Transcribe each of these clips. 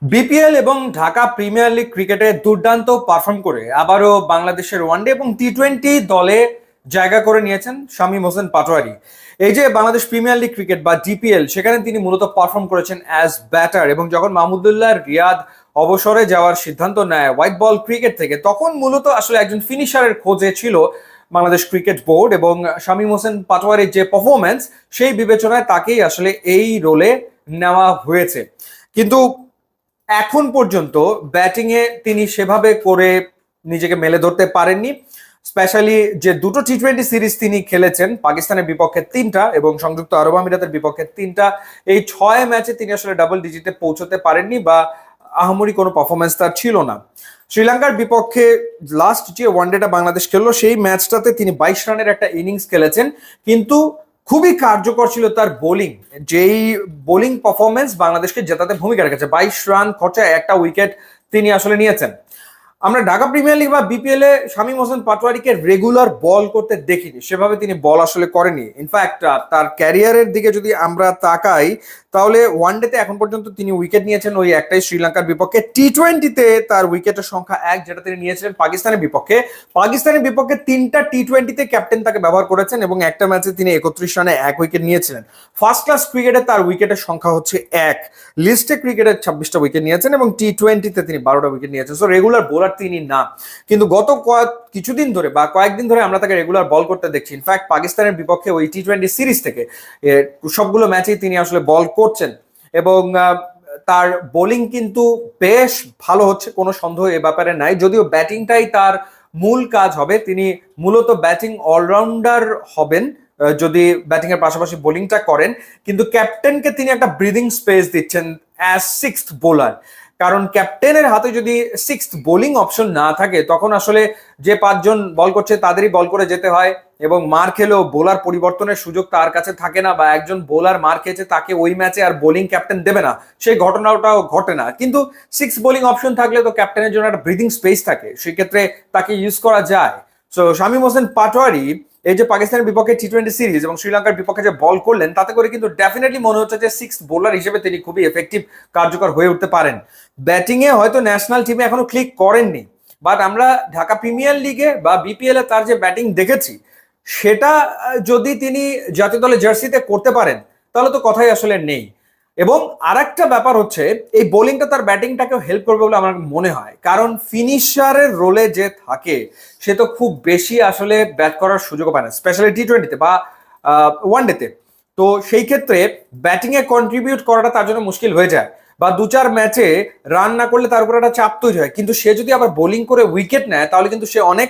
BPL এবং Dhaka premier league ক্রিকেটে দুর্দান্ত পারফর্ম করে আবারও বাংলাদেশের ওয়ানডে এবং টি-20 দলে জায়গা করে নিয়েছেন শামীম হোসেন পাটোয়ারি। এই যে বাংলাদেশ প্রিমিয়ার লিগ ক্রিকেট বা ডিপিএল, সেখানে তিনি মূলত পারফর্ম করেছেন অ্যাজ ব্যাটার, এবং যখন মাহমুদুল্লাহ রিয়াদ অবসরে যাওয়ার সিদ্ধান্ত নেয় হোয়াইট বল ক্রিকেট থেকে, তখন মূলত আসলে একজন ফিনিশারের খোঁজে ছিল বাংলাদেশ ক্রিকেট বোর্ড, এবং শামীম হোসেন পাটোয়ারির যে পারফরমেন্স সেই বিবেচনায় তাকেই আসলে এই রোলে নেওয়া হয়েছে। কিন্তু এখন পর্যন্ত ব্যাটিং এ তিনি সেভাবে করে নিজেকে মেলে ধরতে পারেননি। স্পেশালি যে দুটো টি-20 সিরিজ তিনি খেলেছেন, পাকিস্তানের বিপক্ষে 3টা এবং সংযুক্ত আরব আমিরাতের বিপক্ষে 3টা, এই 6 ম্যাচে তিনি আসলে ডাবল ডিজিটে পৌঁছতে পারেননি বা আহামরি কোনো পারফরমেন্স তার ছিল না। শ্রীলঙ্কার বিপক্ষে লাস্ট যে ওয়ানডেটা বাংলাদেশ খেললো, সেই ম্যাচটাতে তিনি 22 রানের একটা ইনিংস খেলেছেন, কিন্তু খুবই কার্যকর ছিল তার বোলিং। যেই বোলিং পারফরমেন্স বাংলাদেশকে জেতাতে ভূমিকা রেখেছে। 22 রান খরচায় একটা উইকেট তিনি আসলে নিয়েছেন। আমরা ঢাকা প্রিমিয়ার লিগ বা বিপিএল এ শামীম হোসেন পাটোয়ারিকে রেগুলার বল করতে দেখিনি, সেভাবে তিনি বল আসলে করেনি। ইনফ্যাক্ট তার ক্যারিয়ারের দিকে যদি আমরা তাকাই, তাহলে ওয়ানডেতে এখন পর্যন্ত তিনি উইকেট নিয়েছেন ওই একটাই, শ্রীলঙ্কার বিপক্ষে। টি-20তে তার উইকেটের সংখ্যা 1, যেটা তিনি নিয়েছিলেন পাকিস্তানের বিপক্ষে। পাকিস্তানের বিপক্ষে 3টা টি-20তে ক্যাপ্টেন তাকে ব্যবহার করেছেন এবং একটা ম্যাচে তিনি 31 রানে 1 উইকেট নিয়েছিলেন। ফার্স্ট ক্লাস ক্রিকেটে তার উইকেটের সংখ্যা হচ্ছে 1, লিস্টে ক্রিকেটে 26টা উইকেট নিয়েছেন এবং টি-20তে তিনি 12টা উইকেট নিয়েছেন। সো রেগুলার বোলার তিনি না, কিন্তু গত কিছুদিন ধরে বা কয়েকদিন ধরে আমরা তাকে রেগুলার বল করতে দেখছি। ইনফ্যাক্ট পাকিস্তানের বিপক্ষে ওই টি-20 সিরিজ থেকে সবগুলো ম্যাচেই তিনি আসলে বল করছেন, এবং তার বোলিং কিন্তু বেশ ভালো হচ্ছে, কোনো সন্দেহ এ ব্যাপারে নাই। যদিও ব্যাটিংটাই তার মূল কাজ হবে, তিনি মূলত ব্যাটিং অলরাউন্ডার হবেন যদি ব্যাটিং এর পাশাপাশি বোলিংটা করেন। কিন্তু ক্যাপ্টেনকে তিনি একটা ব্রিদিং স্পেস দিচ্ছেন অ্যাজ 6th বোলার, কারণ ক্যাপ্টেনের হাতে যদি 6th বোলিং অপশন না থাকে, তখন আসলে যে 5জন বল করছে তাদেরই বল করে যেতে হয়, এবং মার খেলেও বোলার পরিবর্তনের সুযোগ তার কাছে থাকে না, বা একজন বোলার মার খেয়েছে তাকে ওই ম্যাচে আর বোলিং ক্যাপ্টেন দেবে না, সেই ঘটনাটাও ঘটে না। কিন্তু 6 বোলিং অপশন থাকলে তো ক্যাপ্টেনের জন্য একটা ব্রিদিং স্পেস থাকে, সেক্ষেত্রে তাকে ইউজ করা যায়। সো শামীম হোসেন পাটোয়ারি এই যে পাকিস্তানের বিপক্ষে টি-20 সিরিজ এবং শ্রীলঙ্কার বিপক্ষে যে বল করলেন, তাতে করে কিন্তু ডেফিনেটলি মনে হচ্ছে যে 6th বোলার হিসেবে তিনি খুবই এফেক্টিভ, কার্যকর হয়ে উঠতে পারেন। ব্যাটিং এ হয়তো ন্যাশনাল টিমে এখনো ক্লিক করেননি, বাট আমরা ঢাকা প্রিমিয়ার লিগে বা বিপিএল এ তার যে ব্যাটিং দেখেছি, সেটা যদি তিনি জাতীয় দলের জার্সিতে করতে পারেন, তাহলে তো কথাই আসলে নেই। এবং আরেকটা ব্যাপার হচ্ছে, এই বোলিংটা তার ব্যাটিংটাকেও হেল্প করবে বলে আমার মনে হয়, কারণ ফিনিশারের রোলে যে থাকে, সে তো খুব বেশি আসলে ব্যাট করার সুযোগ পায় না, স্পেশালি টি-20তে বা ওয়ানডেতে। তো সেই ক্ষেত্রে ব্যাটিং এ কন্ট্রিবিউট করাটা তার জন্য মুশকিল হয়ে যায়, বা 2-4 ম্যাচে রান না করলে তার উপর একটা চাপ তৈরি হয়। কিন্তু সে যদি আবার বোলিং করে উইকেট নেয়, তাহলে কিন্তু সে অনেক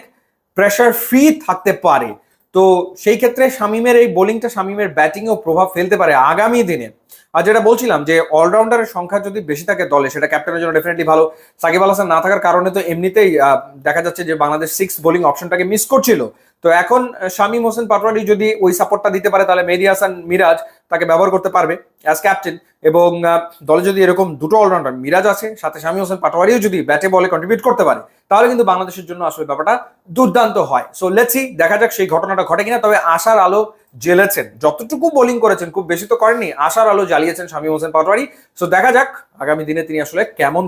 প্রেশার ফ্রি থাকতে পারে। তো সেই ক্ষেত্রে শামীমের এই বোলিংটা শামীমের ব্যাটিংয়েও প্রভাব ফেলতে পারে আগামী দিনে। আর যেটা বলছিলাম যে অলরাউন্ডারের সংখ্যা যদি বেশি থাকে দলে, সেটা ক্যাপ্টেনের জন্য ডেফিনেটলি ভালো। সাকিব আল হাসান না থাকার কারণে তো এমনিতেই দেখা যাচ্ছে যে বাংলাদেশ 6 বোলিং অপশনটাকে মিস করছিল। তো এখন শামীম হোসেন পাটোয়ারি যদি ওই সাপোর্টটা দিতে পারে, তাহলে মেহেদী হাসান মিরাজ তাকে ব্যবহার করতে পারবে অ্যাজ ক্যাপ্টেন। এবং দলে যদি এরকম দুটো অলরাউন্ডার, মিরাজ আছে সাথে শামীম হোসেন পাটোয়ারিও যদি ব্যাটে বলে কন্ট্রিবিউট করতে পারে, তাহলে কিন্তু বাংলাদেশের জন্য আসলে ব্যাপারটা দুর্দান্ত হয়। সো লেটস সি, দেখা যাক সেই ঘটনাটা ঘটে কিনা। তবে আশার আলো জ্বেলেছেন, যতটুকু বোলিং করেছেন, খুব বেশি তো করেননি, আশার আলো জ্বালিয়েছেন শামীম হোসেন পাটোয়ারি। সো দেখা যাক আগামী দিনে তিনি আসলে কেমন